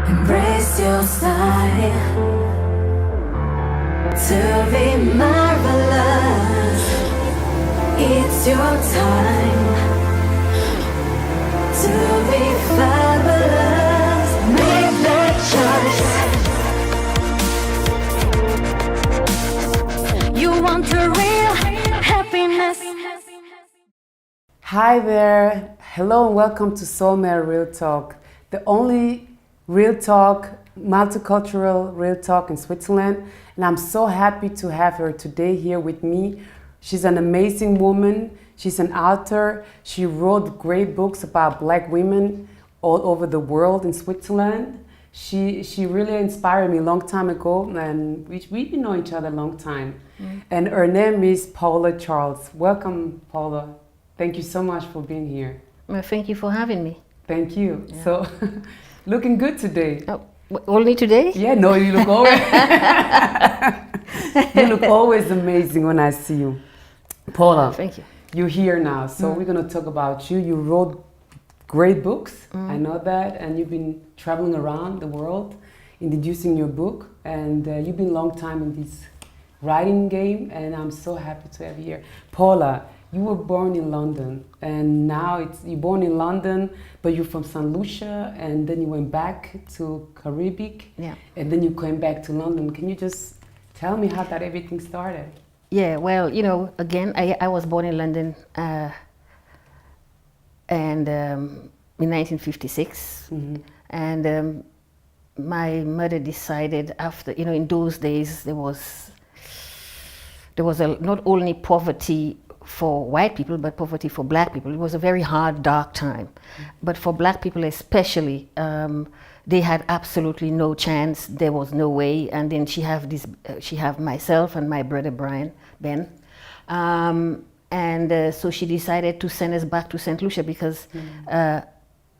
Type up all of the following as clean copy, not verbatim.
Embrace your style to be marvelous. It's your time to be fabulous. Make that choice. You want the real happiness. Hi there, hello and welcome to Soulmary Real Talk, the only real talk, multicultural real talk in Switzerland, and I'm so happy to have her today here with me. She's an amazing woman, she's an author, she wrote great books about black women all over the world in Switzerland. She really inspired me a long time ago, and we've been knowing each other a long time. And her name is Paula Charles. Welcome, Paula. Thank you so much for being here. Well, thank you for having me. Thank you. Yeah. So, looking good today. Oh, only today? Yeah, no, you look always you look always amazing when I see you. Paula, thank you. You're here now, so we're going to talk about you. You wrote great books, I know that, and you've been traveling around the world introducing your book, and you've been a long time in this writing game, and I'm so happy to have you here. Paula, you were born in London, and now you're born in London, but you're from St. Lucia, and then you went back to Caribbean, and then you came back to London. Can you just tell me how that everything started? Yeah, well, you know, again, I was born in London, and in 1956, and my mother decided after, you know, in those days there was not only poverty for white people, but poverty for black people. It was a very hard, dark time. But for black people especially, they had absolutely no chance. There was no way. And then she have myself and my brother Ben. So she decided to send us back to St. Lucia because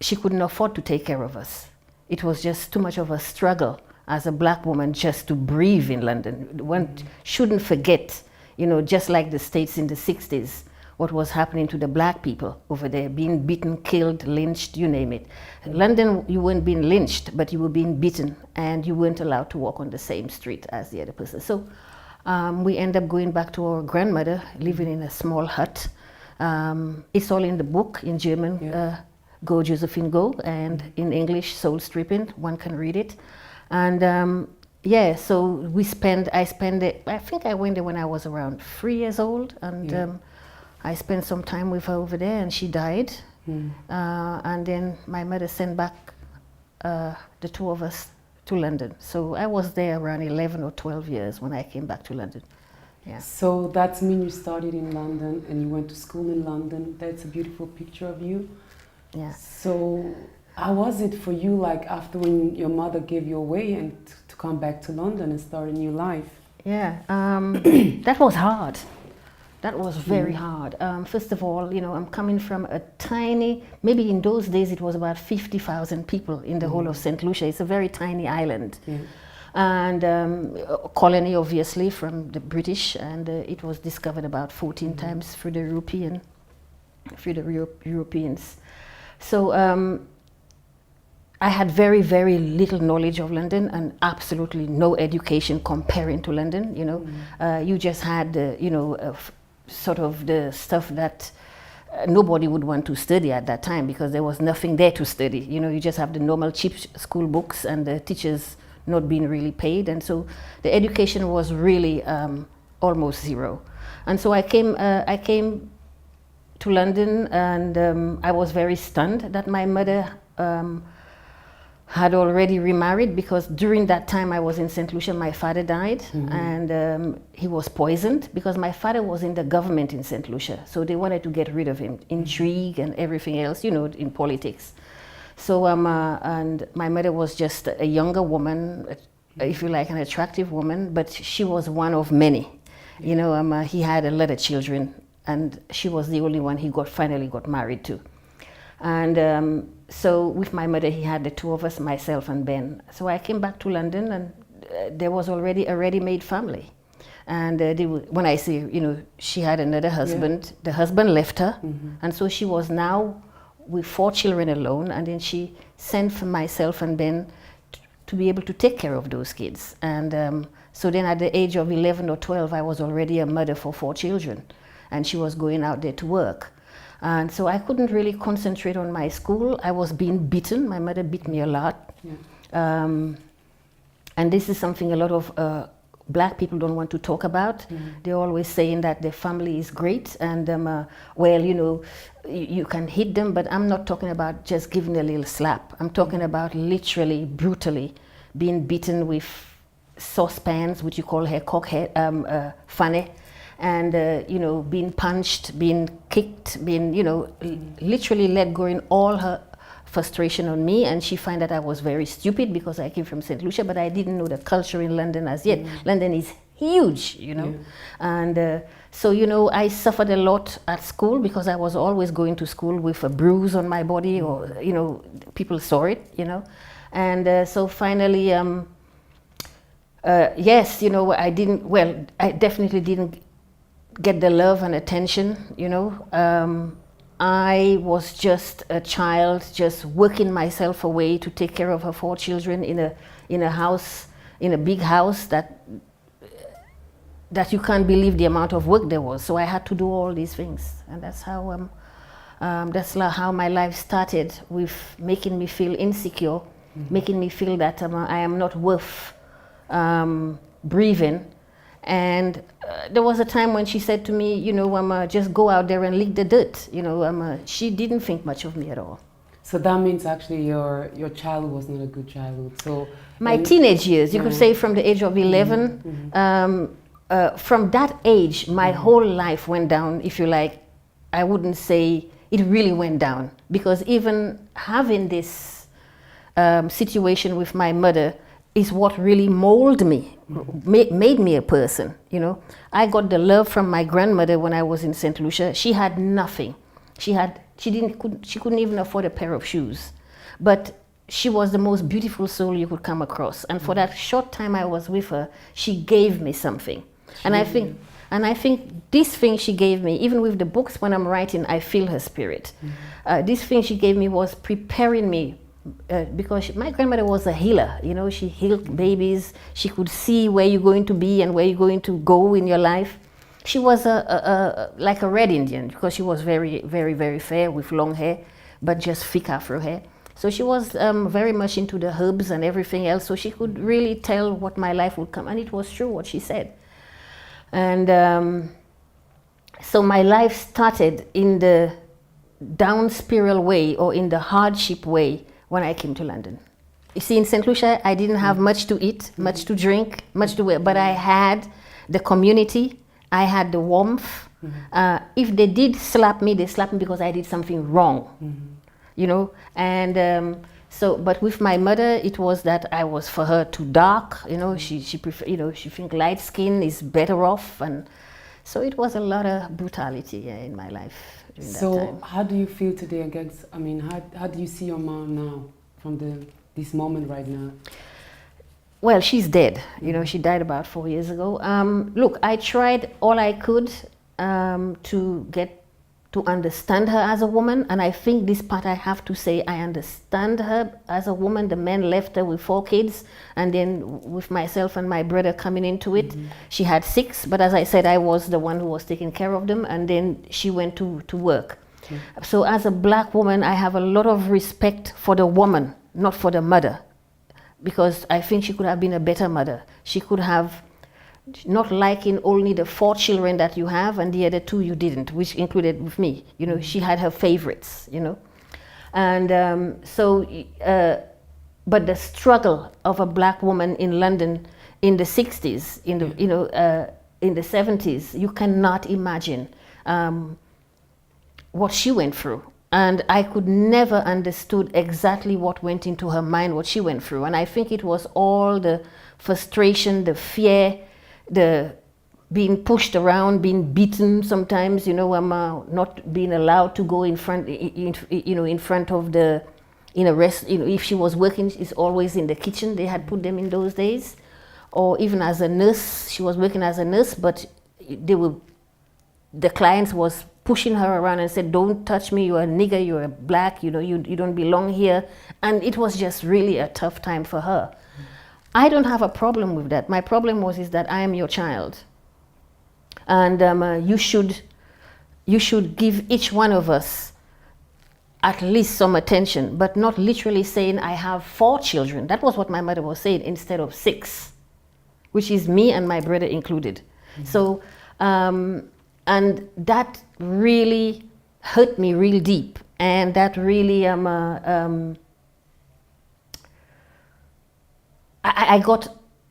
she couldn't afford to take care of us. It was just too much of a struggle as a black woman just to breathe in London. One shouldn't forget, you know, just like the States in the 60s, what was happening to the black people over there, being beaten, killed, lynched, you name it. London, you weren't being lynched, but you were being beaten, and you weren't allowed to walk on the same street as the other person. So we end up going back to our grandmother, living in a small hut. It's all in the book, in German, Go Josephine Go, and in English, Soul Stripping, one can read it. And yeah, so I think I went there when I was around 3 years old, and I spent some time with her over there, and she died. And then my mother sent back the two of us to London. So I was there around 11 or 12 years when I came back to London. Yeah. So that means you studied in London and you went to school in London. That's a beautiful picture of you. Yeah. So how was it for you, like after when your mother gave you away and to come back to London and start a new life? Yeah, that was hard. That was very hard. First of all, you know, I'm coming from a tiny, maybe in those days it was about 50,000 people in the whole of St. Lucia. It's a very tiny island. And a colony, obviously, from the British, and it was discovered about 14 times through the Europeans. So I had very, very little knowledge of London and absolutely no education comparing to London, you know. You just had, you know, sort of the stuff that nobody would want to study at that time because there was nothing there to study. You know, you just have the normal cheap school books and the teachers not being really paid. And so the education was really almost zero. And so I came to London, and I was very stunned that my mother had already remarried, because during that time I was in St. Lucia, my father died, and he was poisoned because my father was in the government in St. Lucia. So they wanted to get rid of him, intrigue and everything else, you know, in politics. So, and my mother was just a younger woman, if you like, an attractive woman, but she was one of many. You know, he had a lot of children, and she was the only one he finally got married to. And so with my mother, he had the two of us, myself and Ben. So I came back to London, and there was already a ready-made family. And when I say, you know, she had another husband, the husband left her, and so she was now with 4 children alone. And then she sent for myself and Ben to be able to take care of those kids. And so then at the age of 11 or 12, I was already a mother for 4 children, and she was going out there to work. And so I couldn't really concentrate on my school. I was being beaten. My mother beat me a lot. Yeah. And this is something a lot of black people don't want to talk about. They're always saying that their family is great, and well, you know, you can hit them, but I'm not talking about just giving a little slap. I'm talking about literally, brutally being beaten with saucepans, which you call her cockhead, funny, and you know, being punched, being kicked, being, you know, literally let go in all her frustration on me. And she found that I was very stupid because I came from St. Lucia, but I didn't know the culture in London as yet. London is huge, you know. And so, you know, I suffered a lot at school because I was always going to school with a bruise on my body, or, you know, people saw it, you know. And so finally, yes, you know, I definitely didn't get the love and attention, you know. I was just a child, just working myself away to take care of her 4 children in a house, in a big house that you can't believe the amount of work there was. So I had to do all these things, and that's how my life started, with making me feel insecure, making me feel that I am not worth breathing. And there was a time when she said to me, you know, just go out there and lick the dirt. You know, she didn't think much of me at all. So that means actually your childhood was not a good childhood. So my teenage years, you could say from the age of 11, from that age, my whole life went down, if you like. I wouldn't say it really went down, because even having this situation with my mother is what really molded me, made me a person, you know. I got the love from my grandmother when I was in St. Lucia. She had nothing. She couldn't even afford a pair of shoes. But she was the most beautiful soul you could come across. And for that short time I was with her, she gave me something. And I think this thing she gave me, even with the books when I'm writing, I feel her spirit. This thing she gave me was preparing me, because my grandmother was a healer, you know. She healed babies. She could see where you're going to be and where you're going to go in your life. She was like a red Indian, because she was very, very, very fair with long hair, but just thick Afro hair. So she was very much into the herbs and everything else. So she could really tell what my life would come, and it was true what she said. And so my life started in the down spiral way, or in the hardship way, when I came to London. You see, in St. Lucia, I didn't have much to eat, much to drink, much to wear, but I had the community, I had the warmth. If they did slap me, they slapped me because I did something wrong, you know. And so, but with my mother, it was that I was for her too dark, you know. She prefer, you know, she think light skin is better off, and so it was a lot of brutality in my life. So how do you feel today against, I mean, how do you see your mom now, from this moment right now? Well, she's dead. You know, she died about 4 years ago. Look, I tried all I could to get to understand her as a woman, and I think this part I have to say, I understand her as a woman. The man left her with 4 kids, and then with myself and my brother coming into it, she had 6, but as I said, I was the one who was taking care of them, and then she went to work. So as a black woman, I have a lot of respect for the woman, not for the mother, because I think she could have been a better mother. She could have, not liking only the 4 children that you have and the other 2 you didn't, which included with me. You know, she had her favorites, you know. And but the struggle of a black woman in London in the 60s, in the 70s, you cannot imagine what she went through. And I could never understood exactly what went into her mind, what she went through. And I think it was all the frustration, the fear, the being pushed around, being beaten sometimes, you know, not being allowed to go in front, in front of the, in a rest, you know, if she was working, it's always in the kitchen. They had put them in those days. Or even as a nurse, she was working as a nurse, but the clients was pushing her around and said, don't touch me, you're a nigger, you're a black, you know, you don't belong here. And it was just really a tough time for her. I don't have a problem with that. My problem is that I am your child. And you should give each one of us at least some attention, but not literally saying I have 4 children. That was what my mother was saying, instead of 6, which is me and my brother included. So, and that really hurt me real deep, and that really I got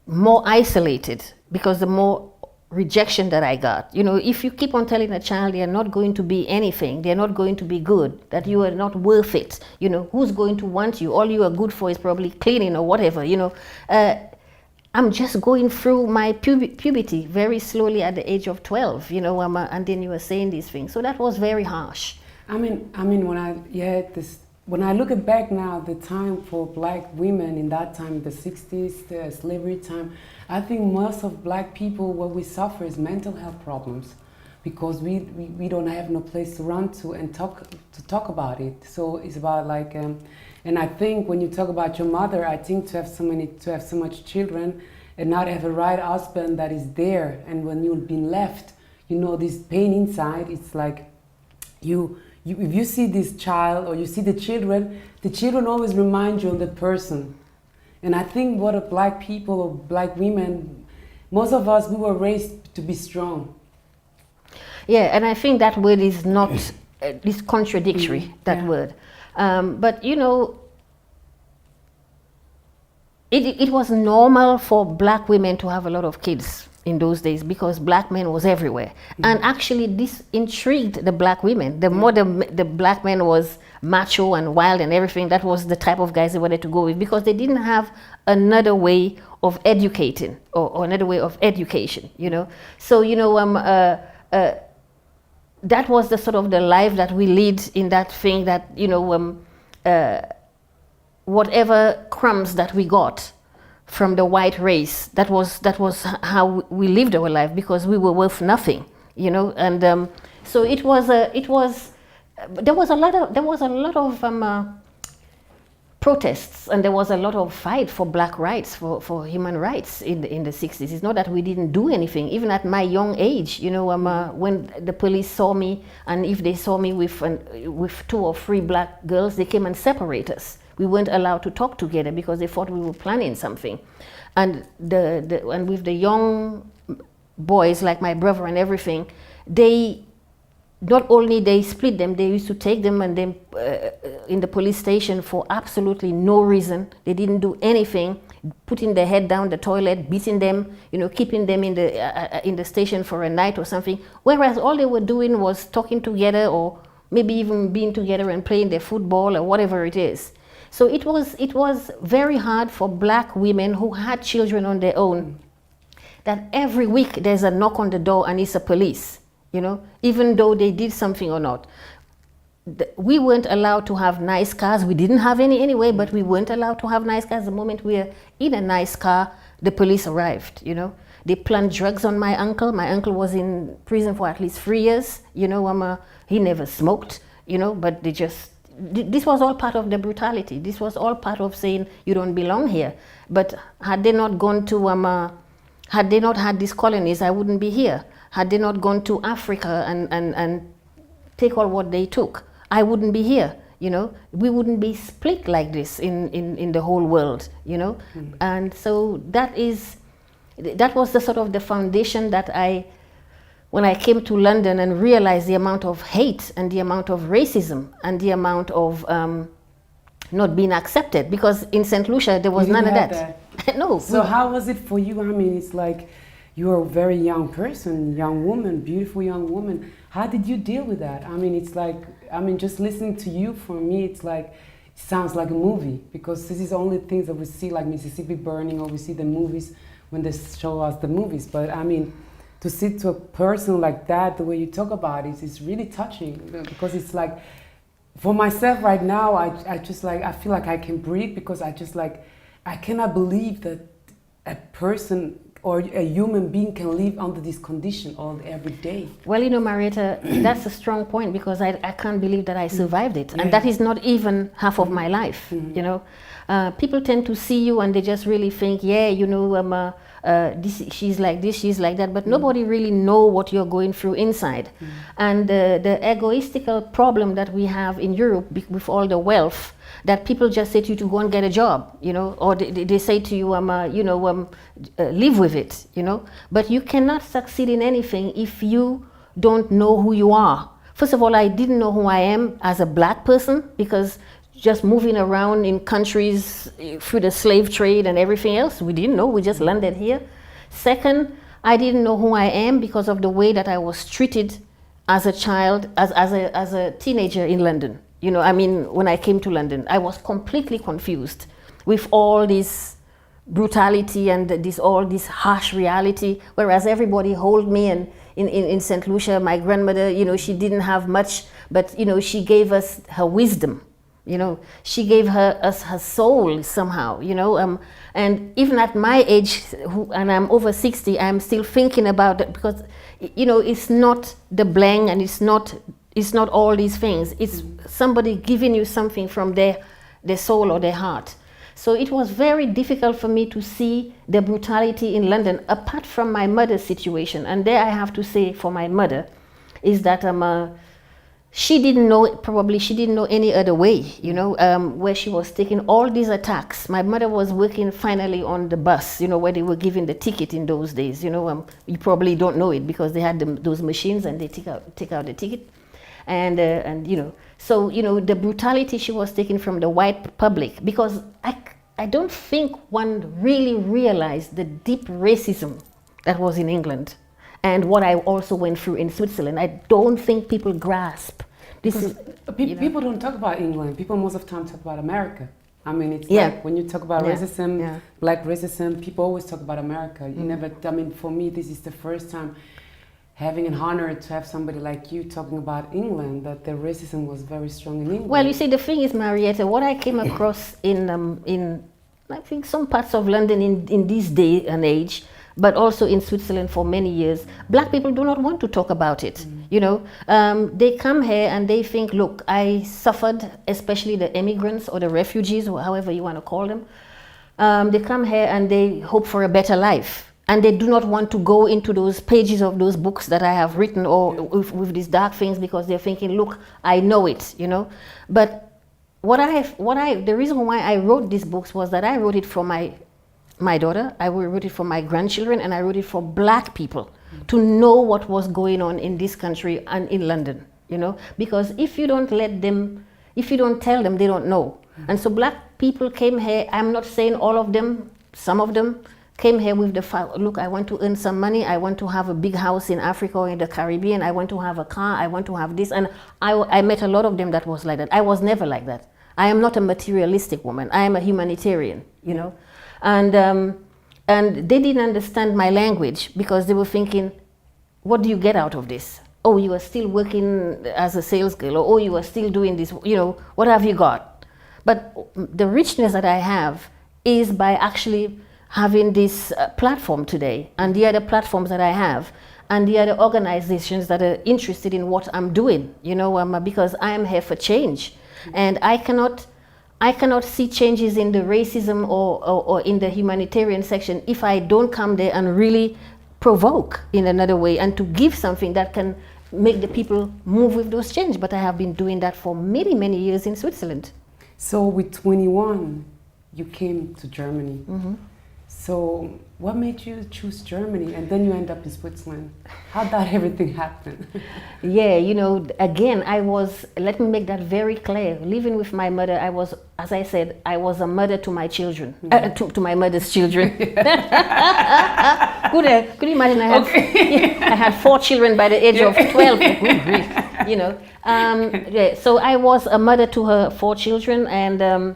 more isolated because the more rejection that I got. You know, if you keep on telling a child they're not going to be anything, they're not going to be good, that you are not worth it, you know, who's going to want you? All you are good for is probably cleaning or whatever, you know. I'm just going through my puberty very slowly at the age of 12, you know, and then you were saying these things. So that was very harsh. I mean, when I look back now, the time for black women in that time, the 60s, the slavery time, I think most of black people, what we suffer is mental health problems, because we don't have no place to run to and talk about it. So it's about like, and I think when you talk about your mother, I think to have so much children and not have a right husband that is there, and when you've been left, you know, this pain inside, it's like if you see this child or you see the children always remind you of the person. And I think what a black people or black women, most of us, we were raised to be strong. Yeah, and I think that word is not, it's contradictory, that word. But you know, it was normal for black women to have a lot of kids in those days because black men was everywhere. And actually this intrigued the black women. The more the black man was macho and wild and everything, that was the type of guys they wanted to go with, because they didn't have another way of educating or another way of education, you know. So, you know, that was the sort of the life that we lead in that thing that, you know, whatever crumbs that we got from the white race, that was how we lived our life, because we were worth nothing, you know. And so there was a lot of protests, and there was a lot of fight for black rights, for human rights in the 60s. It's not that we didn't do anything. Even at my young age, you know, when the police saw me, and if they saw me with 2 or 3 black girls, they came and separate us. We weren't allowed to talk together because they thought we were planning something. And and with the young boys, like my brother and everything, they not only they split them, they used to take them and then in the police station for absolutely no reason. They didn't do anything, putting their head down the toilet, beating them, you know, keeping them in the station for a night or something. Whereas all they were doing was talking together, or maybe even being together and playing their football or whatever it is. So it was very hard for black women who had children on their own, that every week there's a knock on the door and it's a police, you know, even though they did something or not. We weren't allowed to have nice cars. We didn't have any anyway, but we weren't allowed to have nice cars. The moment we were in a nice car, the police arrived, you know. They planted drugs on my uncle. My uncle was in prison for at least 3 years, you know. He never smoked, you know, but they just, this was all part of the brutality. This was all part of saying you don't belong here. But had they not gone to, had they not had these colonies, I wouldn't be here. Had they not gone to Africa and take all what they took, I wouldn't be here, you know. We wouldn't be split like this in the whole world, you know. Mm-hmm. And so that was the sort of the foundation that when I came to London and realized the amount of hate and the amount of racism and the amount of not being accepted, because in St. Lucia there was none of that. No. So how was it for you? I mean, it's like you're a very young person, young woman, beautiful young woman. How did you deal with that? I mean, it's like, I mean, just listening to you, for me, it's like, it sounds like a movie, because this is the only things that we see, like Mississippi Burning, or we see the movies when they show us the movies. But I mean, to sit to a person like that, the way you talk about it, is really touching, because it's like, for myself right now, I just like, I feel like I can breathe, because I just like, I cannot believe that a person or a human being can live under this condition every day. Well, you know, Marietta, that's a strong point, because I can't believe that I survived it. And that is not even half of my life, you know. People tend to see you and they just really think, yeah, you know, she's like this, she's like that, but nobody really know what you're going through inside. And the egoistical problem that we have in Europe with all the wealth, that people just say to you to go and get a job, you know, or they say to you, you know, live with it, you know. But you cannot succeed in anything if you don't know who you are. First of all, I didn't know who I am as a black person, because just moving around in countries through the slave trade and everything else, we didn't know, we just landed here. Second, I didn't know who I am because of the way that I was treated as a child, as a teenager in London. You know, I mean, when I came to London, I was completely confused with all this brutality and all this harsh reality, whereas everybody held me. And in St. Lucia, my grandmother, you know, she didn't have much, but, you know, she gave us her wisdom. You know, she gave us her soul somehow, you know, and even at my age, and I'm over 60, I'm still thinking about it, because, you know, it's not the blank, and it's not all these things. It's somebody giving you something from their soul or their heart. So it was very difficult for me to see the brutality in London, apart from my mother's situation. And there I have to say, for my mother, is that she didn't know any other way, you know, where she was taking all these attacks. My mother was working finally on the bus, you know, where they were giving the ticket in those days, you know. You probably don't know it, because they had those machines and they take out the ticket. And you know, so, you know, the brutality she was taking from the white public, because I don't think one really realized the deep racism that was in England. And what I also went through in Switzerland, I don't think people grasp. People don't talk about England. People most of the time talk about America. I mean, it's like when you talk about racism, black racism, people always talk about America. You never, I mean, for me, this is the first time having an honor to have somebody like you talking about England, that the racism was very strong in England. Well, you see, the thing is, Marietta, what I came across in I think some parts of London in this day and age, but also in Switzerland for many years, black people do not want to talk about it. You know, they come here and they think, look, I suffered, especially the immigrants or the refugees, or however you want to call them. They come here and they hope for a better life. And they do not want to go into those pages of those books that I have written, or with these dark things, because they're thinking, look, I know it, you know. But the reason why I wrote these books was that I wrote it for my daughter, I wrote it for my grandchildren, and I wrote it for black people to know what was going on in this country and in London, you know. Because if you don't tell them, they don't know. And so black people came here, I'm not saying all of them, some of them, came here with the look, I want to earn some money, I want to have a big house in Africa or in the Caribbean, I want to have a car, I want to have this. And I met a lot of them that was like that. I was never like that. I am not a materialistic woman. I am a humanitarian, you know. And they didn't understand my language, because they were thinking, what do you get out of this? Oh, you are still working as a sales girl, or oh, you are still doing this, you know, what have you got? But the richness that I have is by actually having this platform today, and the other platforms that I have, and the other organizations that are interested in what I'm doing, you know, because I am here for change. And I cannot see changes in the racism or in the humanitarian section if I don't come there and really provoke in another way, and to give something that can make the people move with those change. But I have been doing that for many, many years in Switzerland. So with 21, you came to Germany. So what made you choose Germany, and then you end up in Switzerland? How did everything happen? Yeah, you know, again, let me make that very clear. Living with my mother, I was, as I said, I was a mother to my children, to my mother's children. Could you imagine? I had 4 children by the age of 12. Good grief, you know. Yeah, so I was a mother to her 4 children, and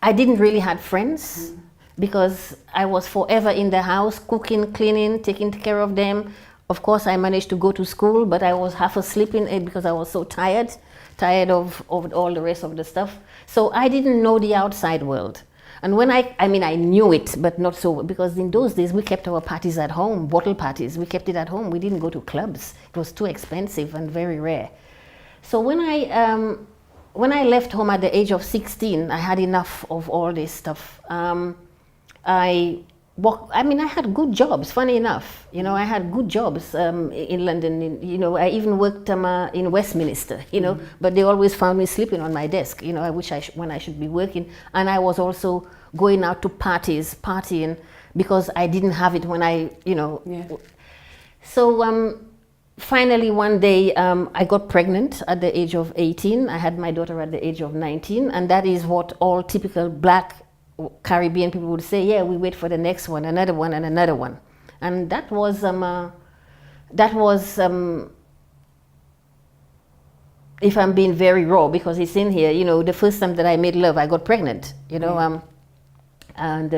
I didn't really have friends, because I was forever in the house, cooking, cleaning, taking care of them. Of course, I managed to go to school, but I was half asleep in it because I was so tired of all the rest of the stuff. So I didn't know the outside world. And when I mean, I knew it, but not so, because in those days we kept our parties at home, bottle parties. We kept it at home. We didn't go to clubs. It was too expensive and very rare. So when I left home at the age of 16, I had enough of all this stuff. I had good jobs, funny enough. You know, I had good jobs in London. You know, I even worked in Westminster, you know, but they always found me sleeping on my desk, you know, when I should be working. And I was also going out to parties, partying, because I didn't have it when I, you know. Yeah. So finally one day I got pregnant at the age of 18. I had my daughter at the age of 19. And that is what all typical black Caribbean people would say, yeah, we wait for the next one, another one, and another one. And that was if I'm being very raw, because it's in here, you know, the first time that I made love, I got pregnant, you know. Yeah. And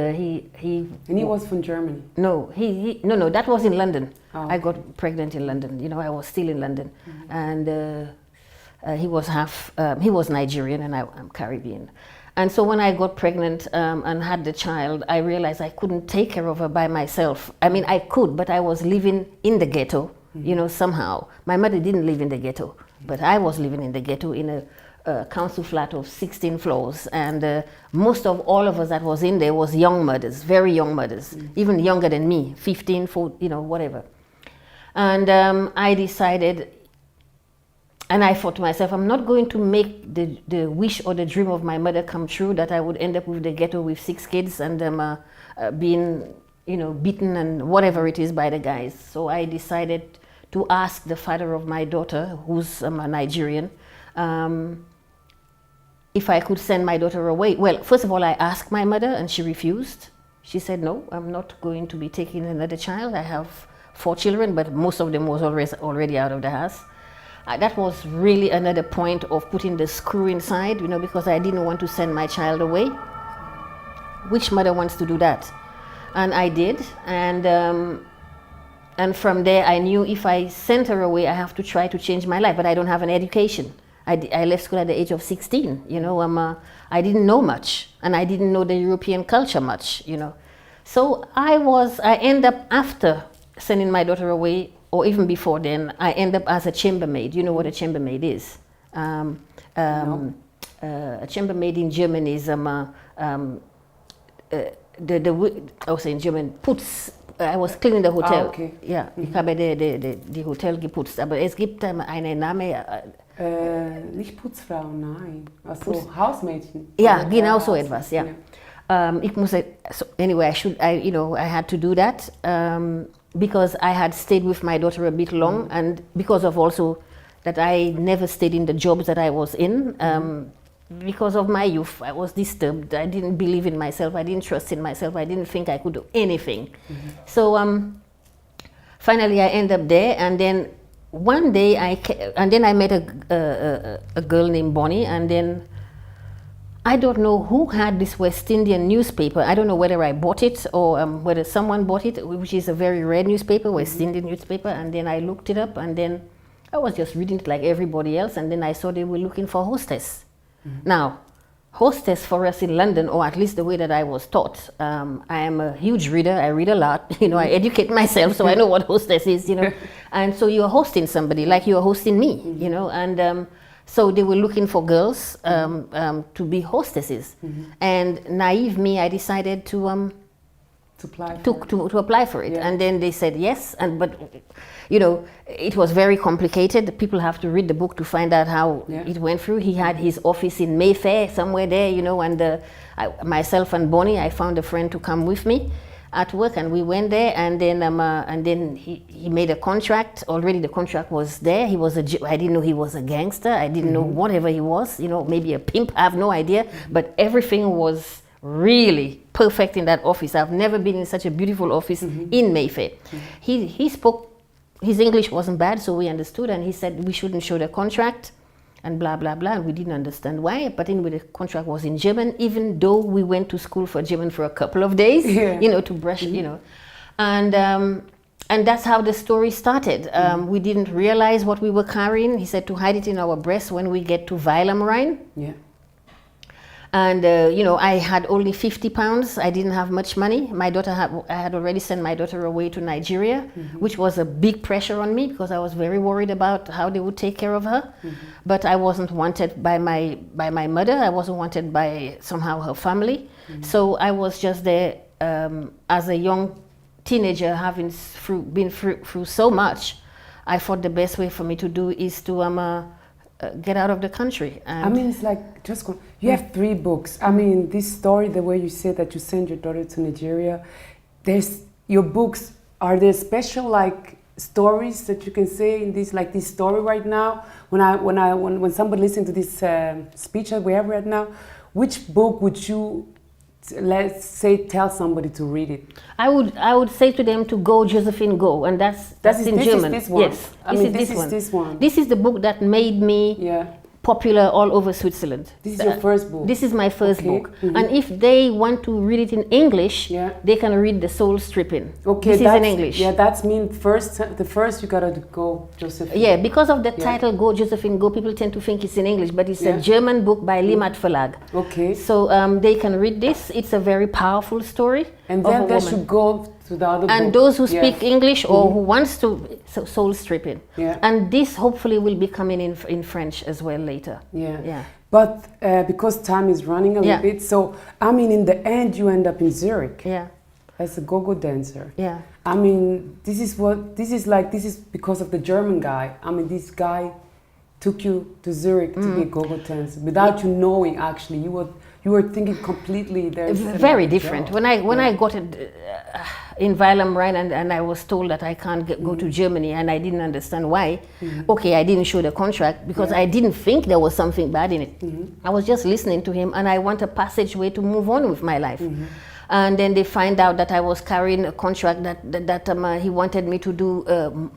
he was from Germany. No, no, that was in London. Oh, okay. I got pregnant in London. You know, I was still in London, and he was Nigerian, and I'm Caribbean. And so when I got pregnant and had the child, I realized I couldn't take care of her by myself. I mean, I could, but I was living in the ghetto, you know, somehow. My mother didn't live in the ghetto, but I was living in the ghetto in a council flat of 16 floors. And most of all of us that was in there was young mothers, very young mothers, even younger than me, 15, 14, you know, whatever. And I decided, and I thought to myself, I'm not going to make the wish or the dream of my mother come true, that I would end up with the ghetto with 6 kids and being, you know, beaten and whatever it is by the guys. So I decided to ask the father of my daughter, who's a Nigerian, if I could send my daughter away. Well, first of all, I asked my mother and she refused. She said, no, I'm not going to be taking another child. I have 4 children, but most of them was already out of the house. That was really another point of putting the screw inside, you know, because I didn't want to send my child away. Which mother wants to do that? And I did, and from there I knew if I sent her away, I have to try to change my life, but I don't have an education. I left school at the age of 16, you know, I didn't know much, and I didn't know the European culture much, you know. So I end up, after sending my daughter away, or even before then, I end up as a chambermaid. You know what a chambermaid is? No. A chambermaid in German is also in German putz. I was cleaning the hotel. Ah, okay. Ja, ich habe die Hotel geputzt. Aber es gibt einen Namen. Nicht Putzfrau, nein. Also Hausmädchen. Ja, genau so etwas. Ja. Ich muss. So anyway, I had to do that. Because I had stayed with my daughter a bit long, and because of also that I never stayed in the jobs that I was in, because of my youth, I was disturbed. I didn't believe in myself. I didn't trust in myself. I didn't think I could do anything. So finally I ended up there, and then one day I met a girl named Bonnie, and then I don't know who had this West Indian newspaper. I don't know whether I bought it or whether someone bought it, which is a very rare newspaper, West Indian newspaper. And then I looked it up, and then I was just reading it like everybody else. And then I saw they were looking for hostess. Now, hostess for us in London, or at least the way that I was taught, I am a huge reader. I read a lot. You know, I educate myself, so I know what hostess is. You know, and so you are hosting somebody like you are hosting me. You know, and so they were looking for girls to be hostesses. And naive me, I decided to apply for it. Yeah. And then they said yes, but you know, it was very complicated. People have to read the book to find out how it went through. He had his office in Mayfair, somewhere there, you know, and myself and Bonnie, I found a friend to come with me at work, and we went there, and then he made a contract. Already the contract was there. I didn't know he was a gangster. I didn't know whatever he was, you know, maybe a pimp, I have no idea, but everything was really perfect in that office. I've never been in such a beautiful office in Mayfair. He spoke, his English wasn't bad, so we understood, and he said we shouldn't show the contract and blah, blah, blah. And we didn't understand why, but anyway, the contract was in German, even though we went to school for German for a couple of days, you know, to brush, you know. And that's how the story started. We didn't realize what we were carrying. He said to hide it in our breasts when we get to Weil am Rhein. Yeah. And you know, I had only 50 pounds. I didn't have much money. I had already sent my daughter away to Nigeria, which was a big pressure on me because I was very worried about how they would take care of her. But I wasn't wanted by my mother. I wasn't wanted by somehow her family. So I was just there as a young teenager, having been through so much. I thought the best way for me to do is to get out of the country. And I mean, it's like, you have 3 books. I mean, this story, the way you said that you sent your daughter to Nigeria, your books, are there special like stories that you can say in this, like this story right now? When somebody listens to this speech that we have right now, which book would you, let's say, tell somebody to read it? I would say to them to go, Josephine, go, and that's in German. This one. Yes, This one. This is the book that made me popular all over Switzerland. This is your first book? This is my first book. And if they want to read it in English, they can read The Soul Stripping. Okay, this is in English. Yeah, that's mean the first you gotta go, Josephine. Yeah, because of the title, Go, Josephine, Go, people tend to think it's in English, but it's a German book by Limat Verlag. Okay. So they can read this. It's a very powerful story. And then they should go to the other book. And those who speak English or who wants to, Soul Stripping. Yeah. And this hopefully will be coming in French as well later. Yeah. But because time is running a little bit, so I mean, in the end, you end up in Zurich. Yeah. As a go-go dancer. Yeah. I mean, this is because of the German guy. I mean, this guy took you to Zurich to be a go-go dancer without you knowing. Actually, you were thinking completely very different. When I got it in Weil am Rhein and I was told that I can't go to Germany, and I didn't understand why. Okay, I didn't show the contract because I didn't think there was something bad in it. I was just listening to him, and I want a passageway to move on with my life. And then they find out that I was carrying a contract that he wanted me to do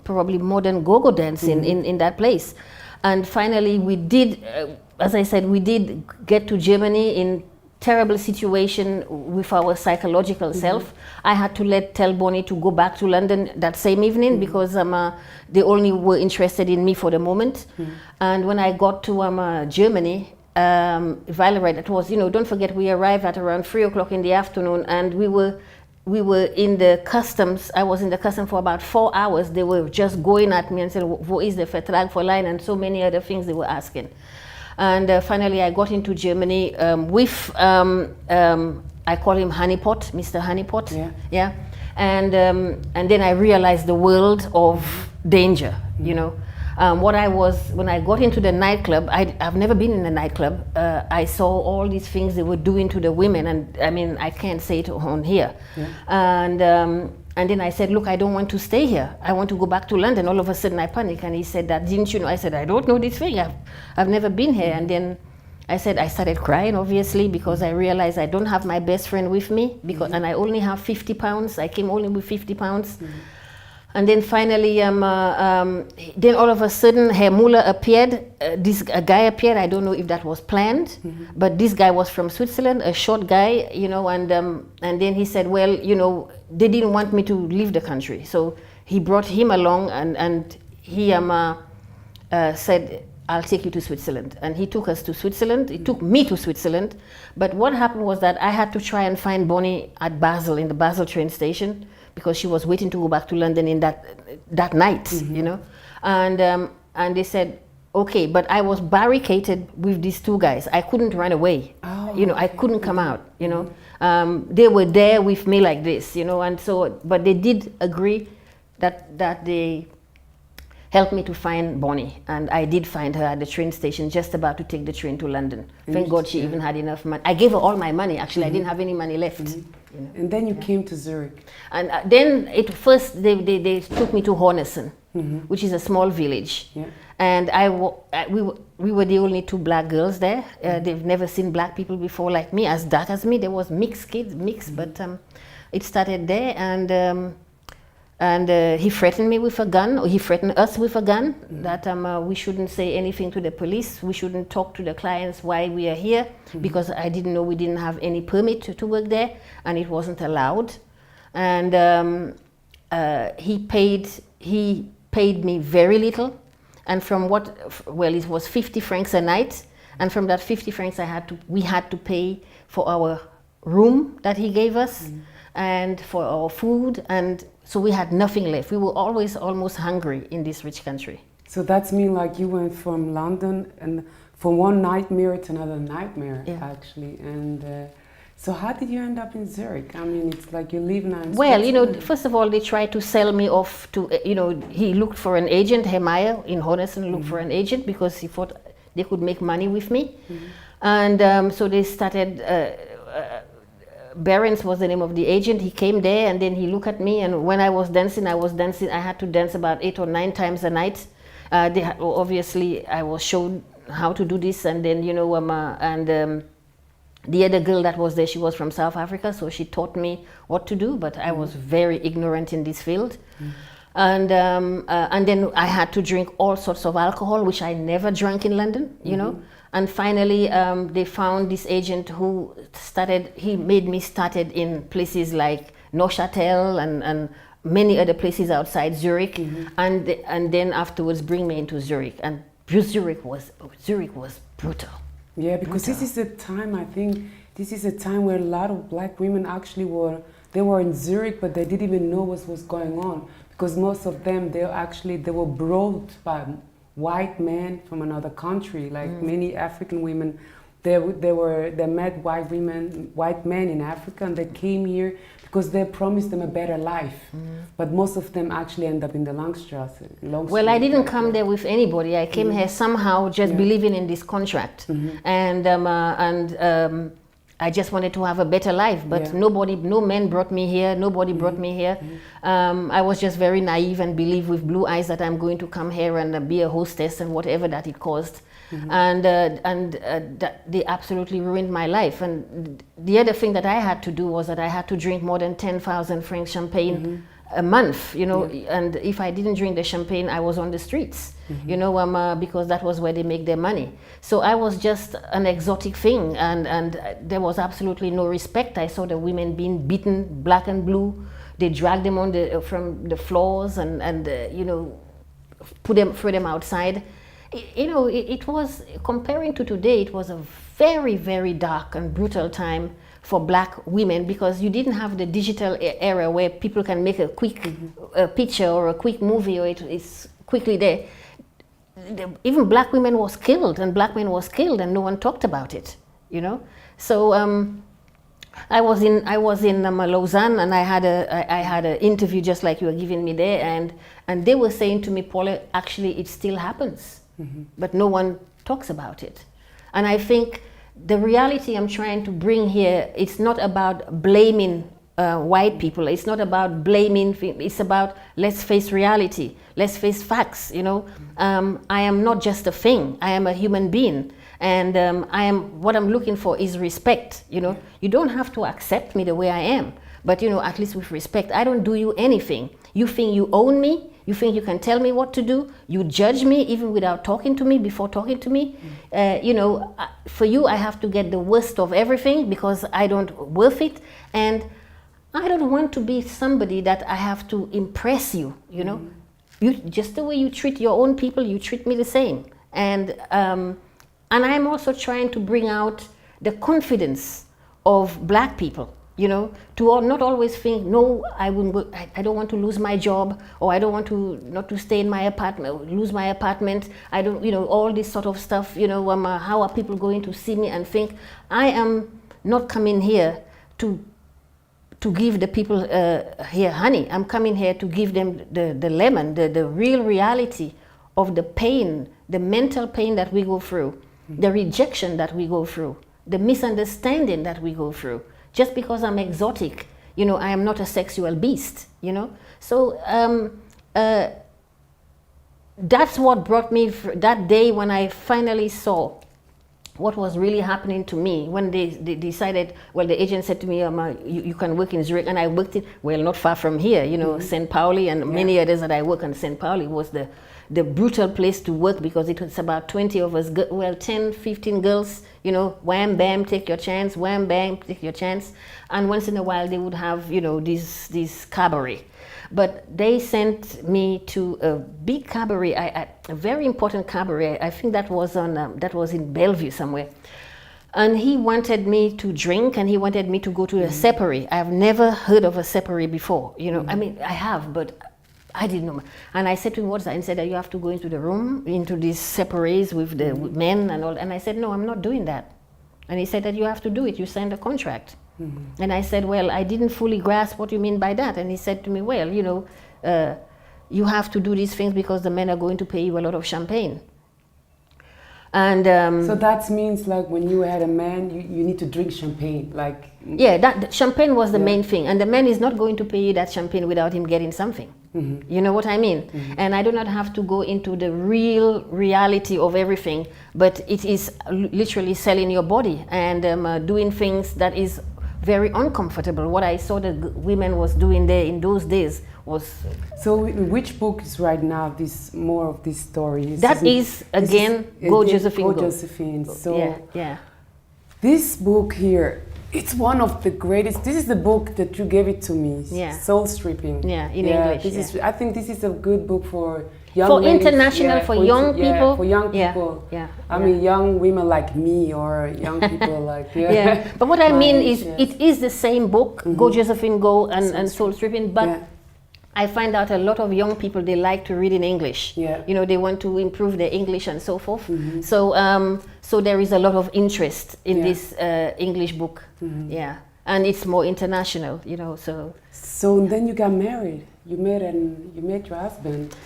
probably modern go-go dancing in that place. And finally we did, as I said, we did get to Germany in terrible situation with our psychological self. I had to tell Bonnie to go back to London that same evening because they only were interested in me for the moment. And when I got to Germany, Valerie, it was, don't forget, we arrived at around 3 o'clock in the afternoon, and we were in the customs. I was in the customs for about 4 hours. They were just going at me and said, "What is the Vertrag for line?" and so many other things they were asking. And finally, I got into Germany with I call him Honeypot, Mr. Honeypot. Yeah. And then I realized the world of danger. When I got into the nightclub, I've never been in a nightclub. I saw all these things they were doing to the women, and I mean, I can't say it on here. And then I said, "Look, I don't want to stay here. I want to go back to London." All of a sudden I panicked, and he said that, "Didn't you know?" I said, "I don't know this thing. I've never been here." And then I started crying, obviously, because I realized I don't have my best friend with me, and I only have 50 pounds. I came only with 50 pounds. And then finally, then all of a sudden, Herr Muller appeared. A guy appeared. I don't know if that was planned, but this guy was from Switzerland, a short guy, and then he said, well, they didn't want me to leave the country. So he brought him along, and he said, "I'll take you to Switzerland." And he took us to Switzerland. He took me to Switzerland. But what happened was that I had to try and find Bonnie at Basel, in the Basel train station, because she was waiting to go back to London in that night, and they said, okay, but I was barricaded with these 2 guys. I couldn't run away, I couldn't come out, they were there with me like this, and so, but they did agree that they helped me to find Bonnie, and I did find her at the train station, just about to take the train to London. Thank God she even had enough money. I gave her all my money, actually. I didn't have any money left. And then you came to Zurich. And then first they took me to Hornessen, which is a small village. And we were the only 2 black girls there. They've never seen black people before like me, as dark as me. There was mixed kids, but it started there, and he threatened me with a gun, or he threatened us with a gun, that we shouldn't say anything to the police, we shouldn't talk to the clients why we are here, because I didn't know we didn't have any permit to work there, and it wasn't allowed. And he paid me very little, and from it was 50 francs a night, And from that 50 francs, we had to pay for our room that he gave us and for our food. And so we had nothing left. We were always almost hungry in this rich country. So that's mean like you went from London and from one nightmare to another nightmare, actually. And so how did you end up in Zurich? I mean, it's like you live now in Well, you know, Switzerland. first of all, they tried to sell me off to, you know, he looked for an agent, Hemeyer in Honessen looked for an agent because he thought they could make money with me. And so they started, Behrens was the name of the agent. He came there and then he looked at me, and when I was dancing. I had to dance about 8 or 9 times a night. Obviously, I was shown how to do this, and then, you know, the other girl that was there, she was from South Africa, so she taught me what to do, but I was very ignorant in this field. And then I had to drink all sorts of alcohol, which I never drank in London, you know. And finally, they found this agent who he made me started in places like Neuchâtel and many other places outside Zurich, and then afterwards bring me into Zurich. And Zurich was brutal. Yeah, because this is the time, I think, this is a time where a lot of black women actually they were in Zurich, but they didn't even know what was going on. Because most of them, they were brought by white men from another country. Like many African women, they met white men in Africa, and they came here because they promised them a better life. But most of them actually end up in the Langstrasse. Well, I didn't come there with anybody. I came here somehow just believing in this contract. And I just wanted to have a better life, but no man brought me here, nobody brought me here. I was just very naive and believed with blue eyes that I'm going to come here and be a hostess and whatever that it cost. And they absolutely ruined my life. And the other thing that I had to do was that I had to drink more than 10,000 francs champagne a month, you know, and if I didn't drink the champagne, I was on the streets, you know, because that was where they make their money. So I was just an exotic thing, and there was absolutely no respect. I saw the women being beaten black and blue. They dragged them from the floors and you know, threw them outside. You know, it was, comparing to today, it was a very, very dark and brutal time for black women, because you didn't have the digital era where people can make a quick picture or a quick movie, or it's quickly there. Even black women was killed and black men was killed, and no one talked about it, you know. So I was in Lausanne, and I had an interview just like you were giving me there, and they were saying to me, Paula, actually it still happens, but no one talks about it. And I think the reality I'm trying to bring here, it's not about blaming white people. It's not about blaming. It's about, let's face reality. Let's face facts, you know. I am not just a thing. I am a human being. And what I'm looking for is respect, you know. You don't have to accept me the way I am, but, you know, at least with respect. I don't do you anything. You think you own me? You think you can tell me what to do? You judge me even without talking to me, before talking to me? You know, for you, I have to get the worst of everything because I don't worth it. And I don't want to be somebody that I have to impress you, you know? You, just the way you treat your own people, you treat me the same. And I'm also trying to bring out the confidence of black people. You know, to not always think, no, I don't want to lose my job, or I don't want to not to stay in my apartment, lose my apartment. I don't, you know, all this sort of stuff. You know, how are people going to see me and think? I am not coming here to give the people here honey. I'm coming here to give them the lemon, the real reality of the pain, the mental pain that we go through, the rejection that we go through, the misunderstanding that we go through. Just because I'm exotic, you know, I am not a sexual beast, you know. So that's what brought me that day when I finally saw what was really happening to me. When they decided, well, the agent said to me, you can work in Zurich, and I worked in, well, not far from here, you know, St. Pauli and many others that I work on. St. Pauli was the brutal place to work, because it was about 20 of us, well, 10, 15 girls, you know, wham, bam, take your chance, wham, bam, take your chance. And once in a while they would have, you know, these cabaret. But they sent me to a big cabaret, a very important cabaret. I think that was in Bellevue somewhere. And he wanted me to drink, and he wanted me to go to a separé. I've never heard of a separé before. You know, I mean, I have, but I didn't know. And I said to him, what's that? And he said that you have to go into the room, into these separés with the men and all. And I said, no, I'm not doing that. And he said that you have to do it. You signed a contract. And I said, well, I didn't fully grasp what you mean by that. And he said to me, well, you know, you have to do these things because the men are going to pay you a lot of champagne. And so that means like when you had a man, you need to drink champagne, like yeah, that champagne was the main thing, and the man is not going to pay you that champagne without him getting something. You know what I mean? And I do not have to go into the real reality of everything, but it is literally selling your body and doing things that is very uncomfortable. What I saw the women was doing there in those days was. So which book is right now this more of this story? That is again Go Josephine Go. Josephine. So yeah. This book here, it's one of the greatest. This is the book that you gave it to me. Yeah. Soul Stripping. Yeah, in English. This is. I think this is a good book for young for ladies, international, for young people. Yeah, for young people. Yeah. I mean, young women like me or young people like yeah. But what I mean is, it is the same book, Go Josephine Go and Soul Stripping, but I find out a lot of young people, they like to read in English. Yeah. You know, they want to improve their English and so forth. So there is a lot of interest in this English book. Yeah. And it's more international, you know, so. So then you got married. You met your husband.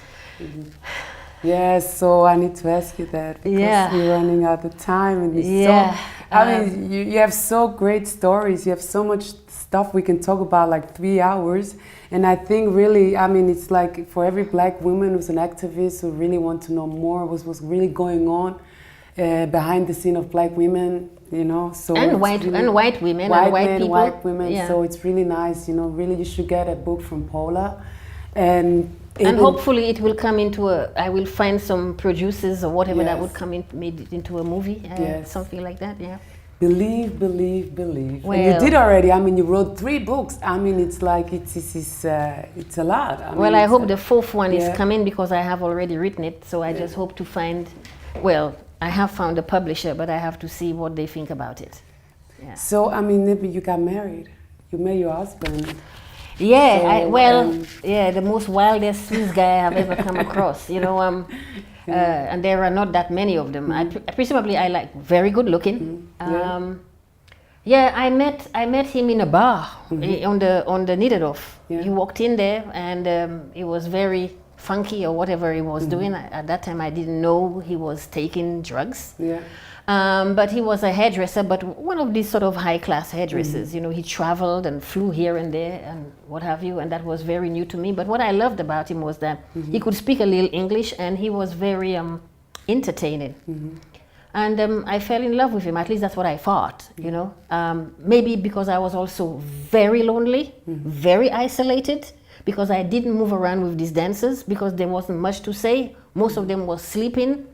Yes, so I need to ask you that because we're running out of time. And I mean, you have so great stories. You have so much stuff we can talk about, like 3 hours. And I think really, I mean, it's like for every black woman who's an activist who really want to know more what's really going on behind the scene of black women, you know. So and white women and white people. White women. Yeah. So it's really nice, you know. Really, you should get a book from Paula, and hopefully it will come into I will find some producers or whatever that would come in, made it into a movie, something like that. Yeah. Believe. Well, and you did already. I mean, you wrote 3 books. I mean, it's like it's a lot. I mean, I hope the 4th one is coming because I have already written it. So I just hope to find. Well, I have found a publisher, but I have to see what they think about it. Yeah. So I mean, maybe you got married. You met your husband. Yeah, the most wildest Swiss guy I have ever come across. You know, and there are not that many of them. Presumably, I like very good looking. I met him in a bar on the Niederdorf. He walked in there, and it was very funky or whatever he was doing. At that time, I didn't know he was taking drugs. Yeah. But he was a hairdresser, but one of these sort of high-class hairdressers. You know, he traveled and flew here and there and what have you, and that was very new to me. But what I loved about him was that he could speak a little English, and he was very entertaining. And I fell in love with him. At least that's what I thought. You know, maybe because I was also very lonely, very isolated, because I didn't move around with these dancers because there wasn't much to say. Most of them were sleeping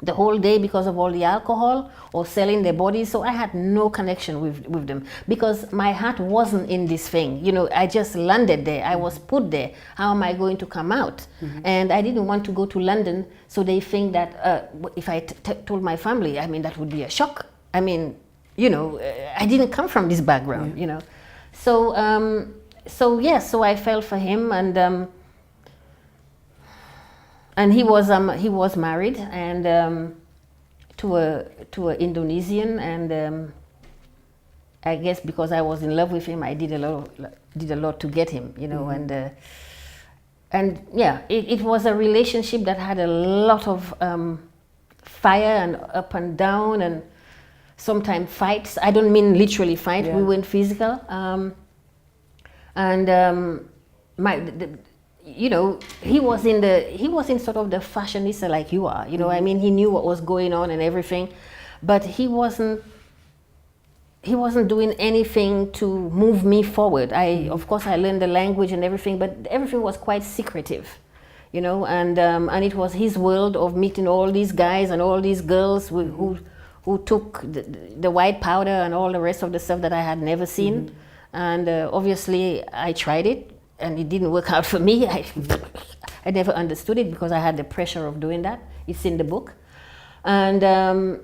the whole day because of all the alcohol or selling their bodies. So I had no connection with them because my heart wasn't in this thing. You know, I just landed there. I was put there. How am I going to come out? And I didn't want to go to London, so they think that if I told my family, I mean, that would be a shock. I mean, you know, I didn't come from this background, you know. So, so I fell for him, and he was married and to a Indonesian, and I guess because I was in love with him, I did a lot to get him, you know, and it was a relationship that had a lot of fire and up and down and sometimes fights. I don't mean literally fight. We went physical. You know, he was in sort of the fashionista like you are. You know, I mean, he knew what was going on and everything, but he wasn't doing anything to move me forward. Of course, I learned the language and everything, but everything was quite secretive. you know, and it was his world of meeting all these guys and all these girls who took the white powder and all the rest of the stuff that I had never seen. And obviously I tried it and it didn't work out for me. I never understood it because I had the pressure of doing that. It's in the book. And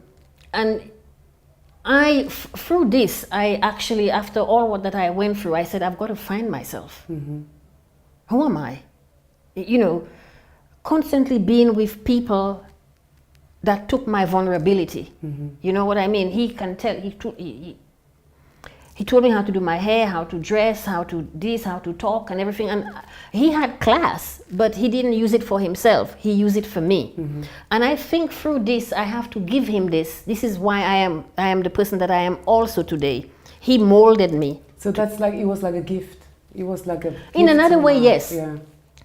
through this, I actually, after all that I went through, I said, I've got to find myself. Who am I? You know, constantly being with people that took my vulnerability. You know what I mean? He can tell, he told me how to do my hair, how to dress, how to this, how to talk and everything. And he had class, but he didn't use it for himself. He used it for me. And I think through this, I have to give him this. This is why I am the person that I am also today. He molded me. So that's like, it was like a gift. It was like a gift. In another way, yes. Yeah.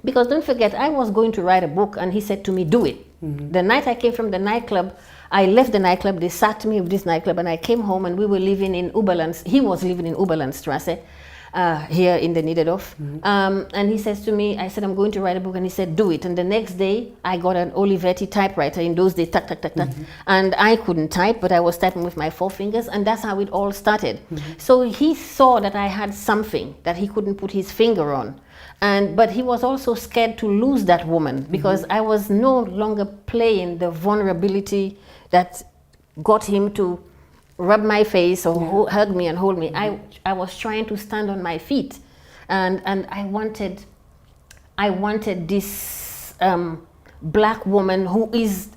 Because don't forget, I was going to write a book and he said to me, do it. The night I came from the nightclub, I left the nightclub, they sacked me of this nightclub, and I came home and we were living in Oberland. He was living in Oberlandstrasse, here in the Niederdorf. And he says to me, I said, I'm going to write a book, and he said, do it. And the next day, I got an Olivetti typewriter. In those days, tack, tack, tack, tack. And I couldn't type, but I was typing with my 4 fingers, and that's how it all started. So he saw that I had something that he couldn't put his finger on. But he was also scared to lose that woman because I was no longer playing the vulnerability that got him to rub my face or hug me and hold me. I was trying to stand on my feet, and I wanted this black woman who's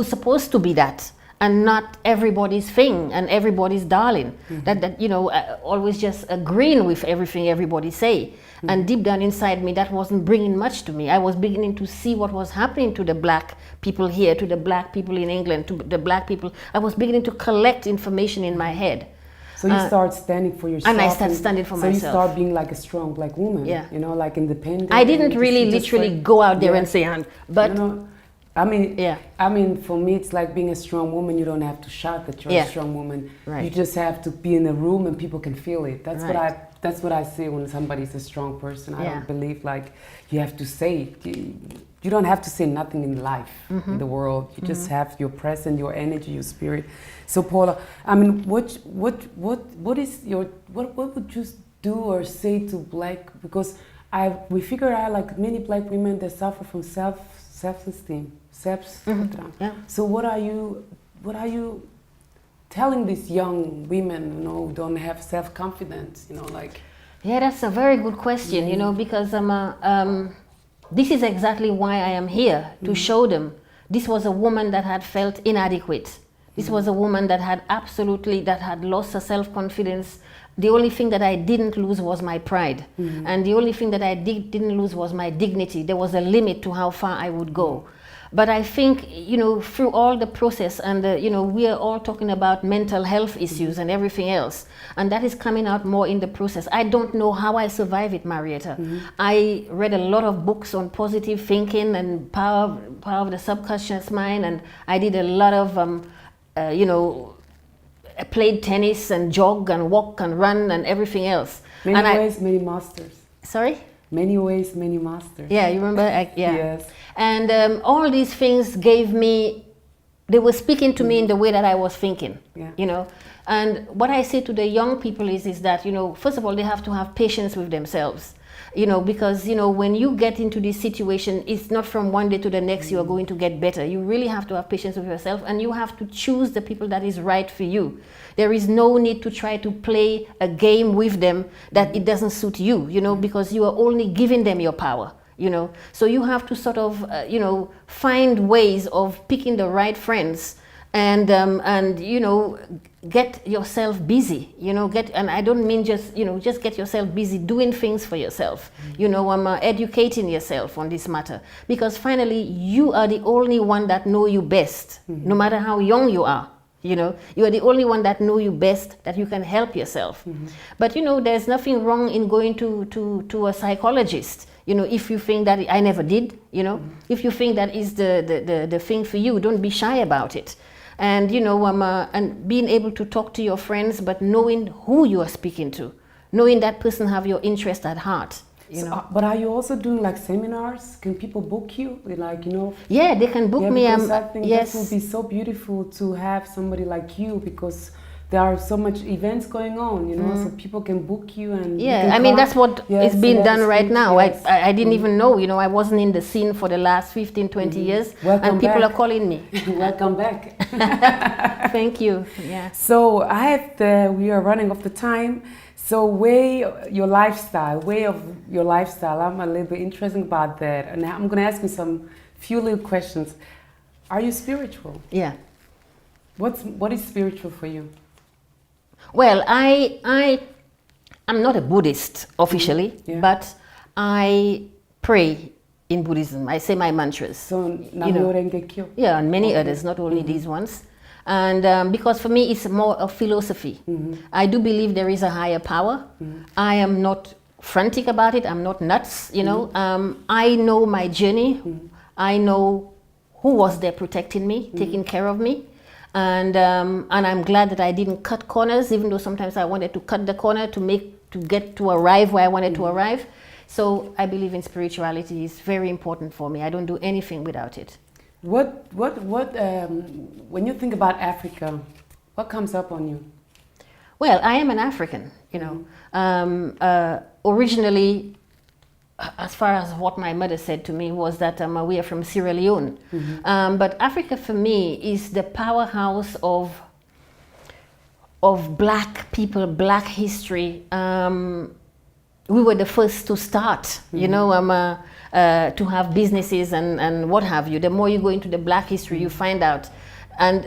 supposed to be that, and not everybody's thing and everybody's darling. That you know, always just agreeing with everything everybody say. And deep down inside me, that wasn't bringing much to me. I was beginning to see what was happening to the black people here, to the black people in England, to the black people. I was beginning to collect information in my head. So you start standing for yourself. And I started standing for myself. So you start being like a strong black woman, you know, like independent. I didn't really literally go out there and say, but... You know, I mean, for me, it's like being a strong woman. You don't have to shout that you're a strong woman. You just have to be in a room and people can feel it. That's what I see when somebody's a strong person. I don't believe like you have to say it. You don't have to say nothing in life, in the world. You just have your presence, your energy, your spirit. So Paula, I mean, what would you do or say to black? Because we figure out like many black women that suffer from self-esteem. So what are you telling these young women, you know, who don't have self-confidence, you know, like? Yeah, that's a very good question, you know, because this is exactly why I am here, to show them. This was a woman that had felt inadequate. This was a woman that had lost her self-confidence. The only thing that I didn't lose was my pride. And the only thing that I didn't lose was my dignity. There was a limit to how far I would go. But I think, you know, through all the process and, you know, we are all talking about mental health issues and everything else. And that is coming out more in the process. I don't know how I survive it, Marietta. I read a lot of books on positive thinking and power of the subconscious mind. And I did a lot of, you know, I played tennis and jog and walk and run and everything else. Many ways, many masters. Sorry? Many ways, many masters. Yeah, you remember? Yeah. Yes. And all these things gave me, they were speaking to me in the way that I was thinking, you know. And what I say to the young people is that, you know, first of all, they have to have patience with themselves. You know, because, you know, when you get into this situation, it's not from one day to the next you are going to get better. You really have to have patience with yourself, and you have to choose the people that is right for you. There is no need to try to play a game with them that it doesn't suit you, you know, because you are only giving them your power, you know. So you have to sort of, you know, find ways of picking the right friends and you know, get yourself busy, you know, and I don't mean just, you know, just get yourself busy doing things for yourself, you know, educating yourself on this matter, because finally you are the only one that know you best, no matter how young you are, you know, you are the only one that know you best, that you can help yourself. But, you know, there's nothing wrong in going to a psychologist. You know, if you think that, I never did, you know, if you think that is the thing for you, don't be shy about it. And, you know, and being able to talk to your friends, but knowing who you are speaking to, knowing that person have your interest at heart. You know. But are you also doing like seminars? Can people book you? Like, you know? Yeah, they can book me. Because I think yes. that would be so beautiful to have somebody like you, because there are so much events going on, you know, so people can book you and you Yeah, can I mean, come. that's what Yes, is being and done that's right huge, now. yes. I didn't even know, you know, I wasn't in the scene for the last 15, 20 years. Welcome and people back. are calling me. Welcome back. Thank you. Yeah. So we are running off the time. So way of your lifestyle, I'm a little bit interested about that. And I'm going to ask you few little questions. Are you spiritual? Yeah. What is spiritual for you? Well, I'm not a Buddhist officially, Yeah. but I pray in Buddhism. I say my mantras. So know. Renge Kyo. Yeah, and many others, not only these ones. And because for me, it's more of philosophy. I do believe there is a higher power. I am not frantic about it. I'm not nuts, you know. I know my journey. I know who was there protecting me, taking care of me. And I'm glad that I didn't cut corners, even though sometimes I wanted to cut the corner to arrive where I wanted to arrive. So I believe in spirituality. It's very important for me. I don't do anything without it. When you think about Africa, what comes up on you? Well, I am an African, you know. Originally, as far as what my mother said to me was that we are from Sierra Leone. But Africa for me is the powerhouse of black people, black history. We were the first to start, you know, to have businesses and what have you. The more you go into the black history, you find out. And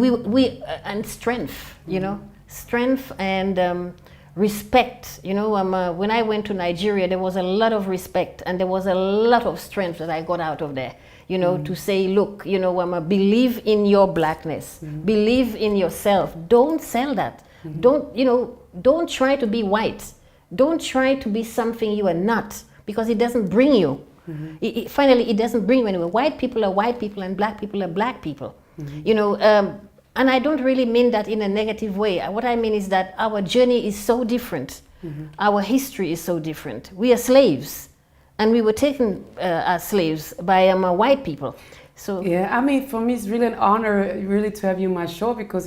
we strength, you know, strength and respect, you know. When I went to Nigeria, there was a lot of respect and there was a lot of strength that I got out of there, you know, to say, look, you know, believe in your blackness, believe in yourself. Don't sell that. Don't try to be white. Don't try to be something you are not, because it doesn't bring you. Finally, it doesn't bring you anywhere. White people are white people and black people are black people, you know. And I don't really mean that in a negative way. What I mean is that our journey is so different. Our history is so different. We are slaves, and we were taken as slaves by white people. So yeah, I mean, for me, it's really an honor really to have you on my show, because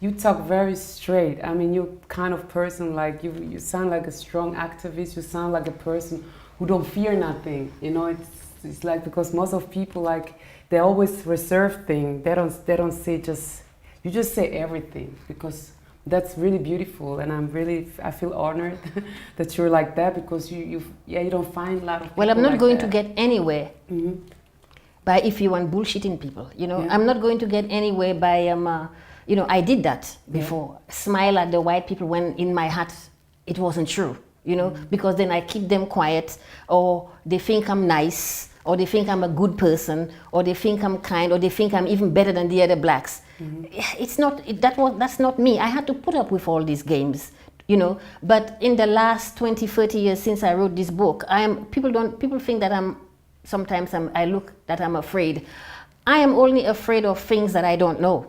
you talk very straight. I mean, you're kind of person like you sound like a strong activist. You sound like a person who don't fear nothing. You know, it's like, because most of people, like, they always reserve thing. They don't say you just say everything, because that's really beautiful, and I feel honored that you're like that, because you don't find a lot of people. Well, I'm not like going that. to get anywhere by if you want bullshitting people, you know. I'm not going to get anywhere by you know, I did that before. Smile at the white people when in my heart it wasn't true, you know, because then I keep them quiet, or they think I'm nice, or they think I'm a good person, or they think I'm kind, or they think I'm even better than the other blacks. It's not, that's not me. I had to put up with all these games, you know. But in the last 20, 30 years since I wrote this book, people think that I'm afraid. I am only afraid of things that I don't know.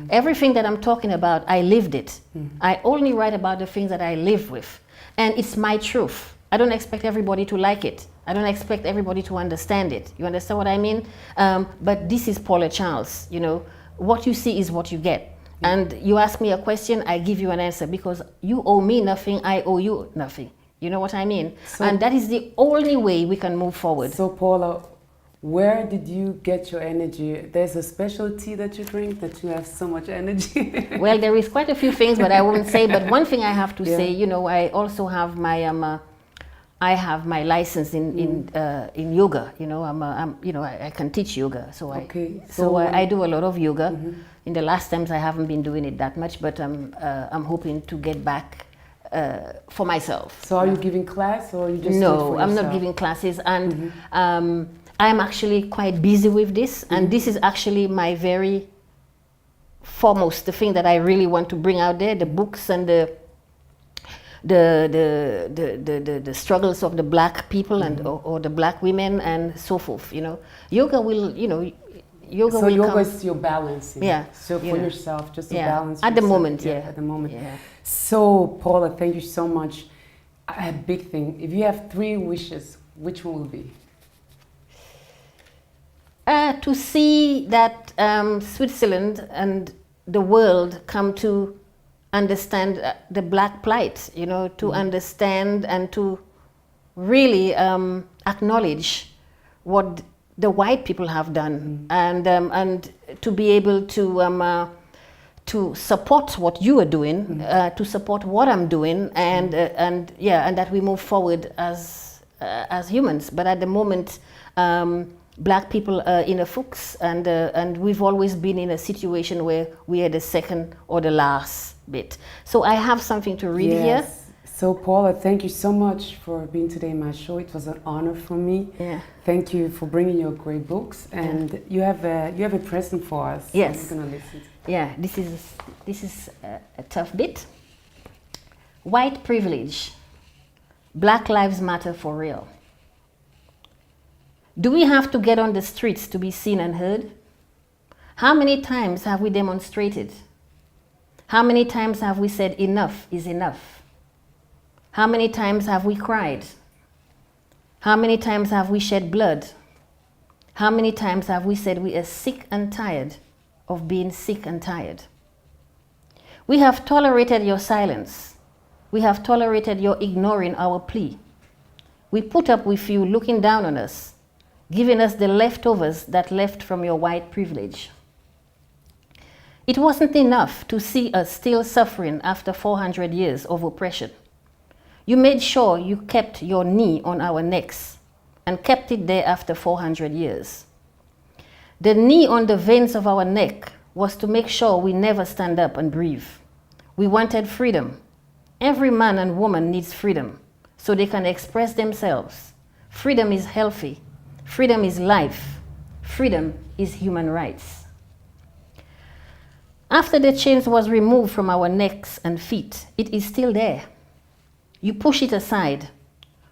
Everything that I'm talking about, I lived it. I only write about the things that I live with. And it's my truth. I don't expect everybody to like it. I don't expect everybody to understand it. You understand what I mean? But this is Paula Charles, you know. What you see is what you get. And you ask me a question, I give you an answer, because you owe me nothing, I owe you nothing. You know what I mean? And that is the only way we can move forward. So Paula, where did you get your energy? There's a special tea that you drink that you have so much energy. Well, there is quite a few things, but I won't say. But one thing I have to say, you know, I also have my I have my license in yoga. You know, I can teach yoga, so I do a lot of yoga. In the last times, I haven't been doing it that much, but I'm hoping to get back for myself. So are you giving class, or you just do it No, for I'm yourself? not giving classes, and I'm actually quite busy with this, and this is actually my very foremost, the thing that I really want to bring out there, the books and the struggles of the black people and or the black women and so forth. You know, yoga will, you know, yoga so will yoga come. is your balancing. Yeah. So for yourself, just to Yeah. balance At the yourself. moment, At the moment. Yeah. So Paula, thank you so much. A big thing. If you have 3 wishes, which one will be? To see that Switzerland and the world come to understand the black plight, you know, to understand and to really acknowledge what the white people have done, and to be able to support what you are doing, to support what I'm doing, and that we move forward as humans. But at the moment, black people are in a fux, and we've always been in a situation where we are the second or the last bit. So I have something to read here. So Paula, thank you so much for being today in my show. It was an honor for me. Yeah. Thank you for bringing your great books, and you have a present for us. Yes. I'm gonna listen to. Yeah, this is a tough bit. White privilege. Black lives matter for real. Do we have to get on the streets to be seen and heard? How many times have we demonstrated? How many times have we said enough is enough? How many times have we cried? How many times have we shed blood? How many times have we said we are sick and tired of being sick and tired? We have tolerated your silence. We have tolerated your ignoring our plea. We put up with you looking down on us, giving us the leftovers that left from your white privilege. It wasn't enough to see us still suffering after 400 years of oppression. You made sure you kept your knee on our necks and kept it there after 400 years. The knee on the veins of our neck was to make sure we never stand up and breathe. We wanted freedom. Every man and woman needs freedom so they can express themselves. Freedom is healthy. Freedom is life. Freedom is human rights. After the chains was removed from our necks and feet, it is still there. You push it aside.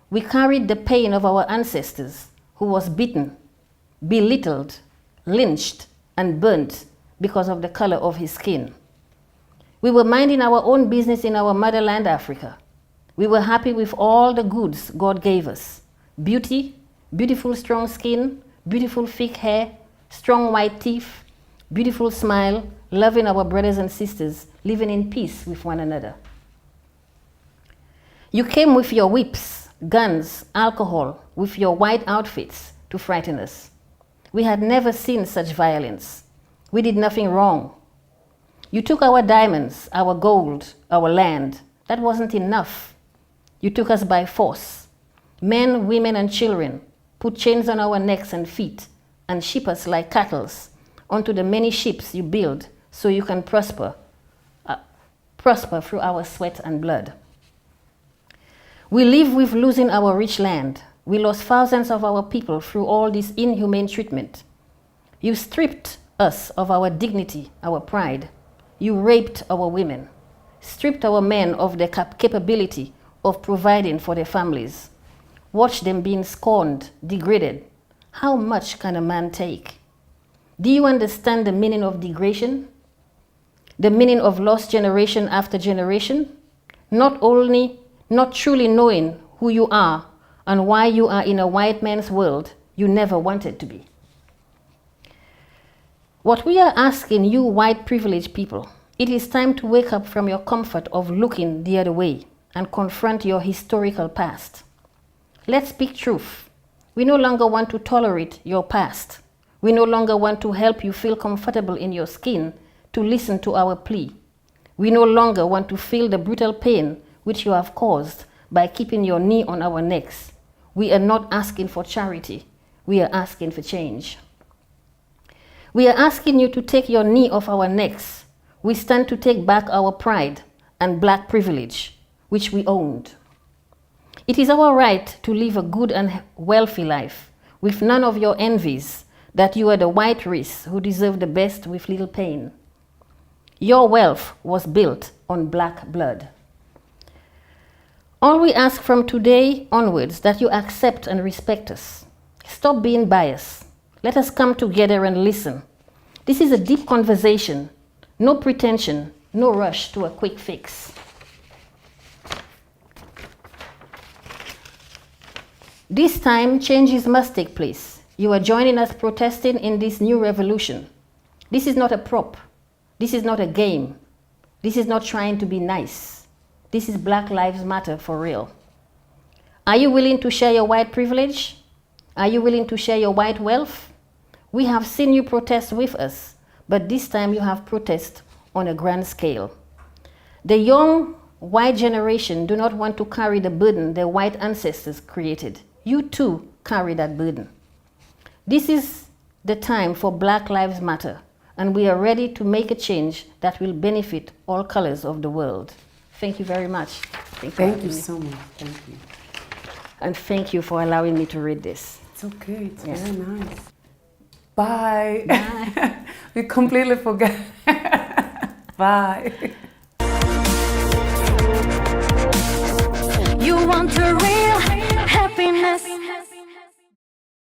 We carried the pain of our ancestors who was beaten, belittled, lynched, and burnt because of the color of his skin. We were minding our own business in our motherland, Africa. We were happy with all the goods God gave us. Beauty, beautiful strong skin, beautiful thick hair, strong white teeth, beautiful smile, loving our brothers and sisters, living in peace with one another. You came with your whips, guns, alcohol, with your white outfits to frighten us. We had never seen such violence. We did nothing wrong. You took our diamonds, our gold, our land. That wasn't enough. You took us by force. Men, women, and children put chains on our necks and feet and ship us like cattle onto the many ships you build so you can prosper through our sweat and blood. We live with losing our rich land. We lost thousands of our people through all this inhumane treatment. You stripped us of our dignity, our pride. You raped our women, stripped our men of the capability of providing for their families. Watched them being scorned, degraded. How much can a man take? Do you understand the meaning of degradation? The meaning of lost generation after generation? Not truly knowing who you are and why you are in a white man's world you never wanted to be. What we are asking you white privileged people, it is time to wake up from your comfort of looking the other way and confront your historical past. Let's speak truth. We no longer want to tolerate your past. We no longer want to help you feel comfortable in your skin to listen to our plea. We no longer want to feel the brutal pain which you have caused by keeping your knee on our necks. We are not asking for charity. We are asking for change. We are asking you to take your knee off our necks. We stand to take back our pride and black privilege, which we owned. It is our right to live a good and wealthy life with none of your envies that you are the white race who deserve the best with little pain. Your wealth was built on black blood. All we ask from today onwards that you accept and respect us. Stop being biased. Let us come together and listen. This is a deep conversation. No pretension, no rush to a quick fix. This time, changes must take place. You are joining us protesting in this new revolution. This is not a prop. This is not a game. This is not trying to be nice. This is Black Lives Matter for real. Are you willing to share your white privilege? Are you willing to share your white wealth? We have seen you protest with us, but this time you have protest on a grand scale. The young white generation do not want to carry the burden their white ancestors created. You too carry that burden. This is the time for Black Lives Matter, and we are ready to make a change that will benefit all colors of the world. Thank you very much. Thank you so much. Thank you. And thank you for allowing me to read this. It's okay. It's Yes. very nice. Bye. Bye. We completely forgot. Bye.